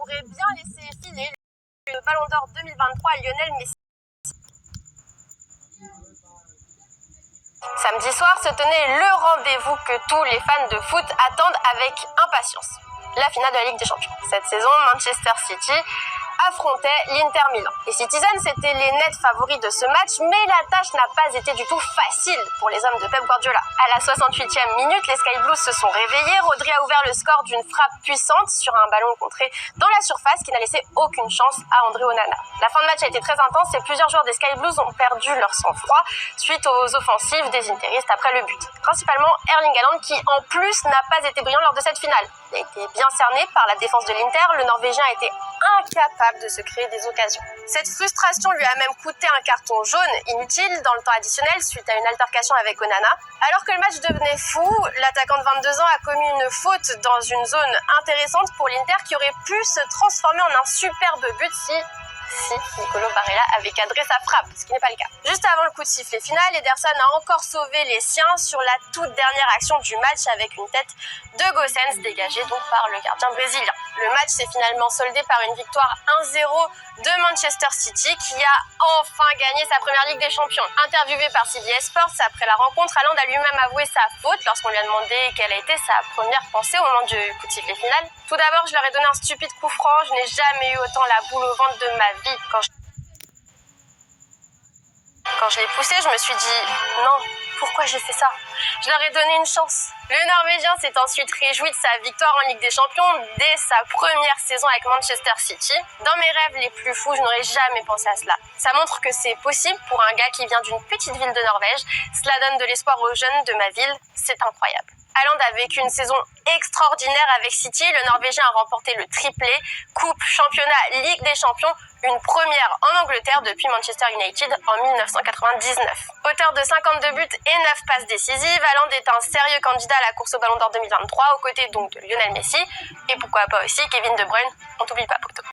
pourrait bien laisser filer le Ballon d'Or 2023 à Lionel Messi. Samedi soir se tenait le rendez-vous que tous les fans de foot attendent avec impatience. La finale de la Ligue des Champions. Cette saison, Manchester City affrontait l'Inter Milan. Les Citizens étaient les nets favoris de ce match, mais la tâche n'a pas été du tout facile pour les hommes de Pep Guardiola. À la 68e minute, les Sky Blues se sont réveillés. Rodri a ouvert le score d'une frappe puissante sur un ballon contré dans la surface qui n'a laissé aucune chance à André Onana. La fin de match a été très intense et plusieurs joueurs des Sky Blues ont perdu leur sang-froid suite aux offensives des Interistes après le but. Principalement Erling Haaland qui en plus n'a pas été brillant lors de cette finale. Il a été bien cerné par la défense de l'Inter, le Norvégien a été incapable de se créer des occasions. Cette frustration lui a même coûté un carton jaune inutile dans le temps additionnel suite à une altercation avec Onana. Alors que le match devenait fou, l'attaquant de 22 ans a commis une faute dans une zone intéressante pour l'Inter qui aurait pu se transformer en un superbe but si Nicolo Barella avait cadré sa frappe, ce qui n'est pas le cas. Juste avant le coup de sifflet final, Ederson a encore sauvé les siens sur la toute dernière action du match avec une tête de Gosens dégagée donc par le gardien brésilien. Le match s'est finalement soldé par une victoire 1-0 de Manchester City qui a enfin gagné sa première Ligue des Champions. Interviewé par CBS Sports après la rencontre, Haaland a lui-même avoué sa faute lorsqu'on lui a demandé quelle a été sa première pensée au moment du coup de sifflet final. Tout d'abord, je leur ai donné un stupide coup franc, je n'ai jamais eu autant la boule au ventre de ma vie. Quand je l'ai poussé, je me suis dit non, pourquoi j'ai fait ça? Je leur ai donné une chance. Le Norvégien s'est ensuite réjoui de sa victoire en Ligue des Champions dès sa première saison avec Manchester City. Dans mes rêves les plus fous, je n'aurais jamais pensé à cela. Ça montre que c'est possible pour un gars qui vient d'une petite ville de Norvège. Cela donne de l'espoir aux jeunes de ma ville. C'est incroyable. Haaland a vécu une saison extraordinaire avec City. Le Norvégien a remporté le triplé, Coupe, Championnat, Ligue des Champions, une première en Angleterre depuis Manchester United en 1999. Auteur de 52 buts et 9 passes décisives, Haaland est un sérieux candidat à la course au Ballon d'Or 2023, aux côtés donc de Lionel Messi et pourquoi pas aussi Kevin De Bruyne. On t'oublie pas, poto.